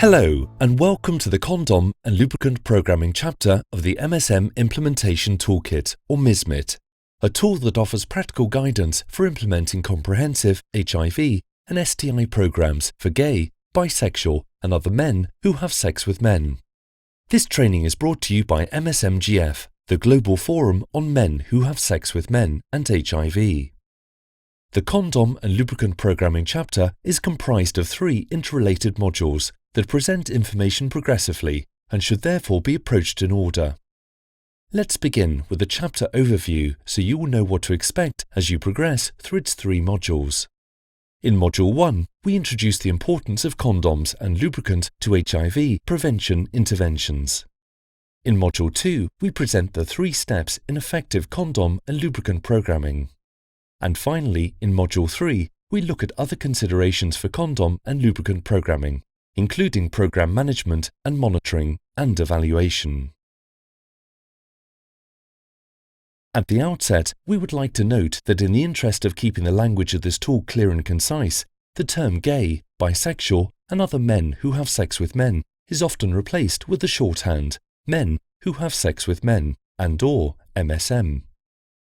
Hello, and welcome to the Condom and Lubricant Programming chapter of the MSM Implementation Toolkit, or MSMIT, a tool that offers practical guidance for implementing comprehensive HIV and STI programs for gay, bisexual, and other men who have sex with men. This training is brought to you by MSMGF, the Global Forum on Men Who Have Sex with Men and HIV. The Condom and Lubricant Programming chapter is comprised of 3 interrelated modules that present information progressively and should therefore be approached in order. Let's begin with a chapter overview so you will know what to expect as you progress through its 3 modules. In Module 1, we introduce the importance of condoms and lubricant to HIV prevention interventions. In Module 2, we present the 3 steps in effective condom and lubricant programming. And finally, in Module 3, we look at other considerations for condom and lubricant programming, including program management and monitoring and evaluation. At the outset, we would like to note that in the interest of keeping the language of this tool clear and concise, the term gay, bisexual, and other men who have sex with men is often replaced with the shorthand men who have sex with men and/or MSM.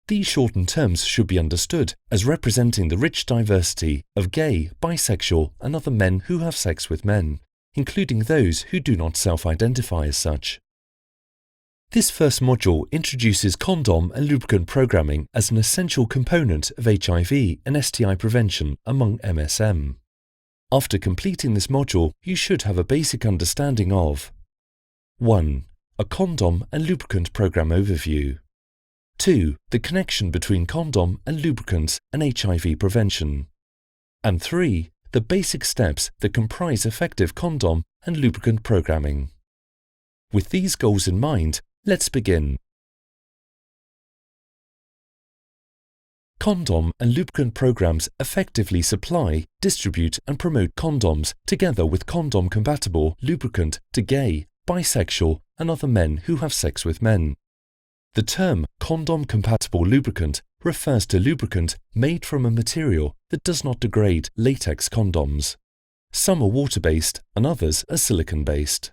These shortened terms should be understood as representing the rich diversity of gay, bisexual, and other men who have sex with men, including those who do not self-identify as such. This first module introduces condom and lubricant programming as an essential component of HIV and STI prevention among MSM. After completing this module, you should have a basic understanding of 1. A condom and lubricant program overview. 2. The connection between condom and lubricants and HIV prevention. And 3. The basic steps that comprise effective condom and lubricant programming. With these goals in mind, let's begin. Condom and lubricant programs effectively supply, distribute and promote condoms together with condom-compatible lubricant to gay, bisexual and other men who have sex with men. The term condom-compatible lubricant refers to lubricant made from a material that does not degrade latex condoms. Some are water-based and others are silicone-based.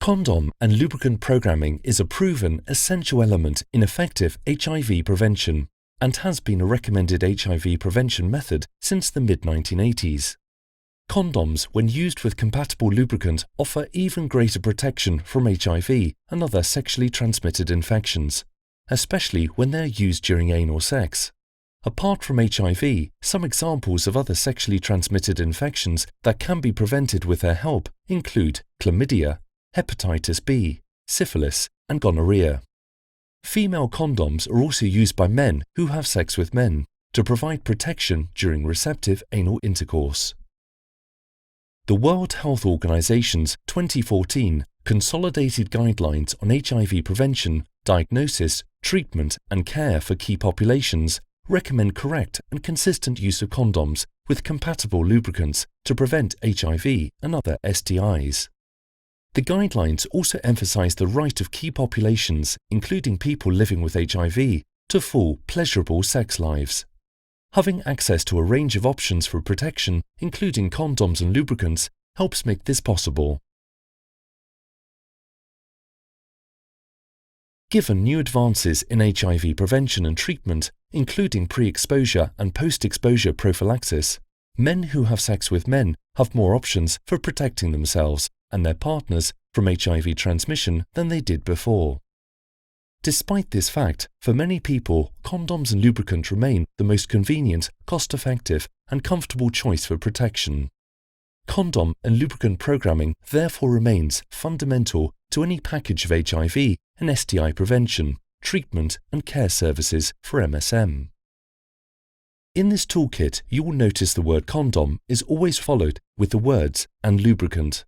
Condom and lubricant programming is a proven essential element in effective HIV prevention and has been a recommended HIV prevention method since the mid-1980s. Condoms, when used with compatible lubricant, offer even greater protection from HIV and other sexually transmitted infections, especially when they are used during anal sex. Apart from HIV, some examples of other sexually transmitted infections that can be prevented with their help include chlamydia, hepatitis B, syphilis, and gonorrhea. Female condoms are also used by men who have sex with men to provide protection during receptive anal intercourse. The World Health Organization's 2014 Consolidated Guidelines on HIV Prevention, Diagnosis, Treatment and Care for Key Populations recommend correct and consistent use of condoms with compatible lubricants to prevent HIV and other STIs. The guidelines also emphasize the right of key populations, including people living with HIV, to full, pleasurable sex lives. Having access to a range of options for protection, including condoms and lubricants, helps make this possible. Given new advances in HIV prevention and treatment, including pre-exposure and post-exposure prophylaxis, men who have sex with men have more options for protecting themselves and their partners from HIV transmission than they did before. Despite this fact, for many people, condoms and lubricant remain the most convenient, cost-effective, and comfortable choice for protection. Condom and lubricant programming therefore remains fundamental to any package of HIV and STI prevention, treatment, and care services for MSM. In this toolkit, you will notice the word condom is always followed with the words and lubricant.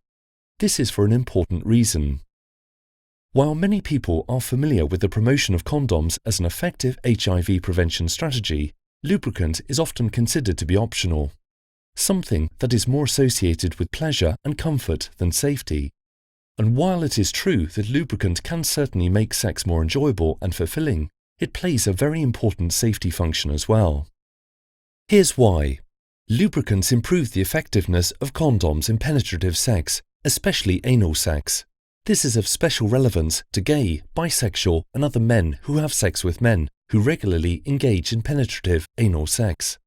This is for an important reason. While many people are familiar with the promotion of condoms as an effective HIV prevention strategy, lubricant is often considered to be optional, something that is more associated with pleasure and comfort than safety. And while it is true that lubricant can certainly make sex more enjoyable and fulfilling, it plays a very important safety function as well. Here's why. Lubricants improve the effectiveness of condoms in penetrative sex, especially anal sex. This is of special relevance to gay, bisexual and other men who have sex with men who regularly engage in penetrative anal sex.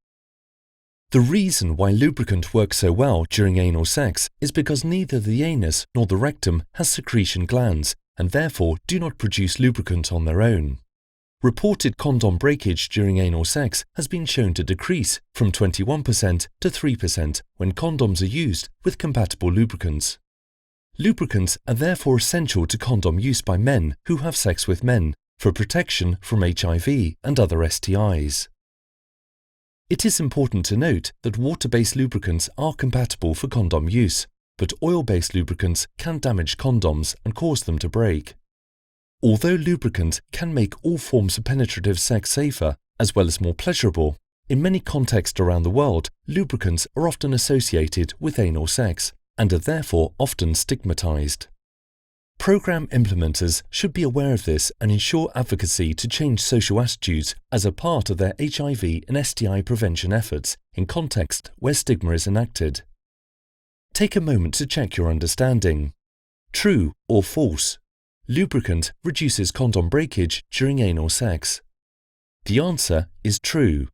The reason why lubricant works so well during anal sex is because neither the anus nor the rectum has secretion glands and therefore do not produce lubricant on their own. Reported condom breakage during anal sex has been shown to decrease from 21% to 3% when condoms are used with compatible lubricants. Lubricants are therefore essential to condom use by men who have sex with men for protection from HIV and other STIs. It is important to note that water-based lubricants are compatible for condom use, but oil-based lubricants can damage condoms and cause them to break. Although lubricant can make all forms of penetrative sex safer as well as more pleasurable, in many contexts around the world, lubricants are often associated with anal sex and are therefore often stigmatized. Program implementers should be aware of this and ensure advocacy to change social attitudes as a part of their HIV and STI prevention efforts in contexts where stigma is enacted. Take a moment to check your understanding. True or false? Lubricant reduces condom breakage during anal sex. The answer is true.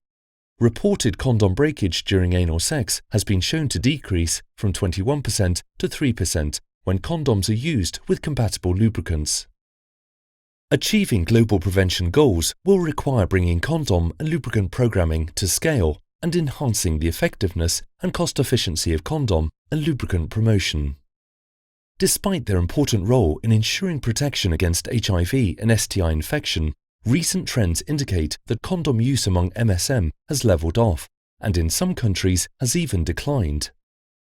Reported condom breakage during anal sex has been shown to decrease from 21% to 3% when condoms are used with compatible lubricants. Achieving global prevention goals will require bringing condom and lubricant programming to scale and enhancing the effectiveness and cost efficiency of condom and lubricant promotion. Despite their important role in ensuring protection against HIV and STI infection, recent trends indicate that condom use among MSM has leveled off and in some countries has even declined.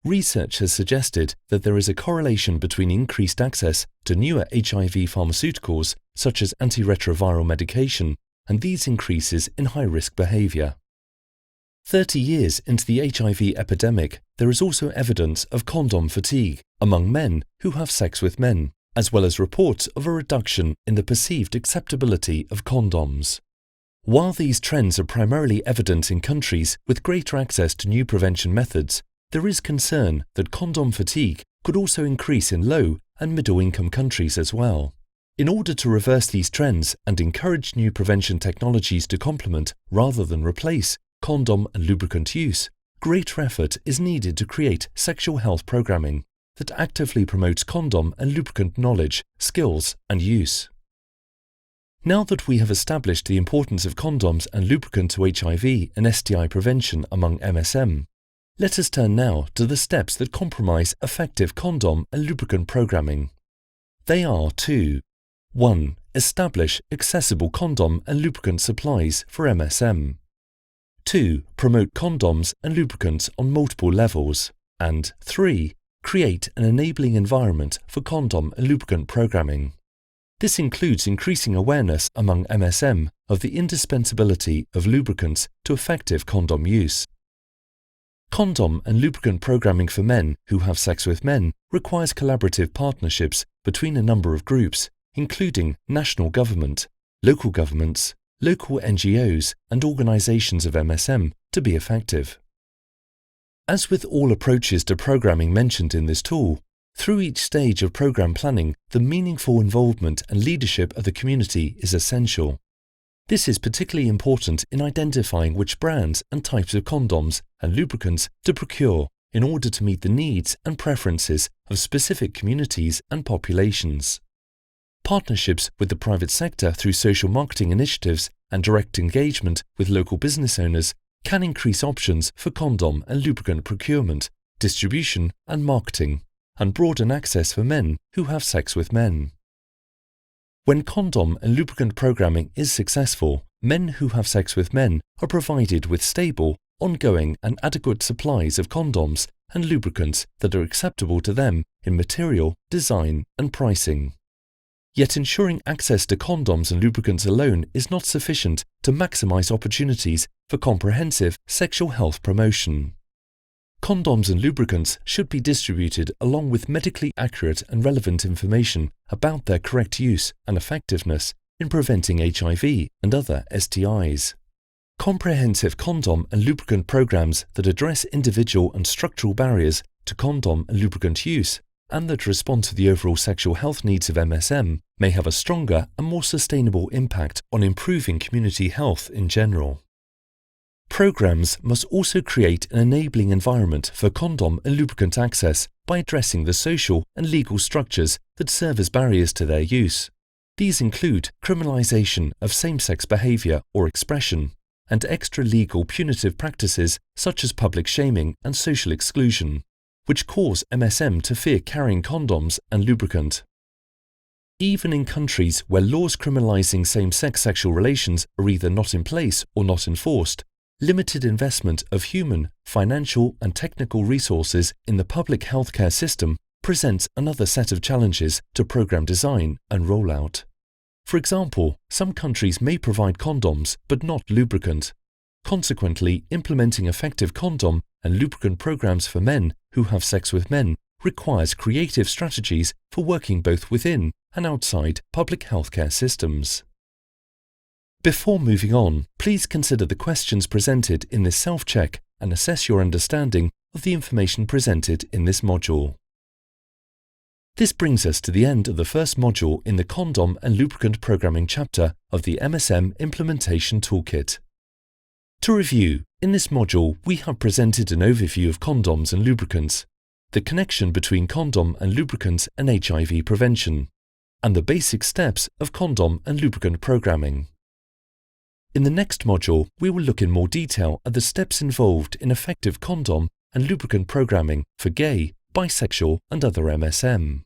Research has suggested that there is a correlation between increased access to newer HIV pharmaceuticals such as antiretroviral medication and these increases in high-risk behavior. 30 years into the HIV epidemic, there is also evidence of condom fatigue among men who have sex with men, as well as reports of a reduction in the perceived acceptability of condoms. While these trends are primarily evident in countries with greater access to new prevention methods, there is concern that condom fatigue could also increase in low and middle-income countries as well. In order to reverse these trends and encourage new prevention technologies to complement rather than replace condom and lubricant use, greater effort is needed to create sexual health programming that actively promotes condom and lubricant knowledge, skills, and use. Now that we have established the importance of condoms and lubricant to HIV and STI prevention among MSM, let us turn now to the steps that compromise effective condom and lubricant programming. They are 2. 1. Establish accessible condom and lubricant supplies for MSM. 2. Promote condoms and lubricants on multiple levels. And 3. Create an enabling environment for condom and lubricant programming. This includes increasing awareness among MSM of the indispensability of lubricants to effective condom use. Condom and lubricant programming for men who have sex with men requires collaborative partnerships between a number of groups, including national government, local governments, local NGOs and organizations of MSM to be effective. As with all approaches to programming mentioned in this tool, through each stage of program planning, the meaningful involvement and leadership of the community is essential. This is particularly important in identifying which brands and types of condoms and lubricants to procure in order to meet the needs and preferences of specific communities and populations. Partnerships with the private sector through social marketing initiatives and direct engagement with local business owners can increase options for condom and lubricant procurement, distribution and marketing, and broaden access for men who have sex with men. When condom and lubricant programming is successful, men who have sex with men are provided with stable, ongoing and adequate supplies of condoms and lubricants that are acceptable to them in material, design and pricing. Yet ensuring access to condoms and lubricants alone is not sufficient to maximize opportunities for comprehensive sexual health promotion. Condoms and lubricants should be distributed along with medically accurate and relevant information about their correct use and effectiveness in preventing HIV and other STIs. Comprehensive condom and lubricant programs that address individual and structural barriers to condom and lubricant use and that respond to the overall sexual health needs of MSM may have a stronger and more sustainable impact on improving community health in general. Programs must also create an enabling environment for condom and lubricant access by addressing the social and legal structures that serve as barriers to their use. These include criminalization of same-sex behavior or expression and extra-legal punitive practices such as public shaming and social exclusion, which cause MSM to fear carrying condoms and lubricant. Even in countries where laws criminalizing same-sex sexual relations are either not in place or not enforced, limited investment of human, financial and technical resources in the public healthcare system presents another set of challenges to program design and rollout. For example, some countries may provide condoms but not lubricant. Consequently, implementing effective condom and lubricant programs for men who have sex with men requires creative strategies for working both within and outside public healthcare systems. Before moving on, please consider the questions presented in this self-check and assess your understanding of the information presented in this module. This brings us to the end of the first module in the Condom and Lubricant Programming chapter of the MSM Implementation Toolkit. To review, in this module we have presented an overview of condoms and lubricants, the connection between condom and lubricants and HIV prevention, and the basic steps of condom and lubricant programming. In the next module, we will look in more detail at the steps involved in effective condom and lubricant programming for gay, bisexual and other MSM.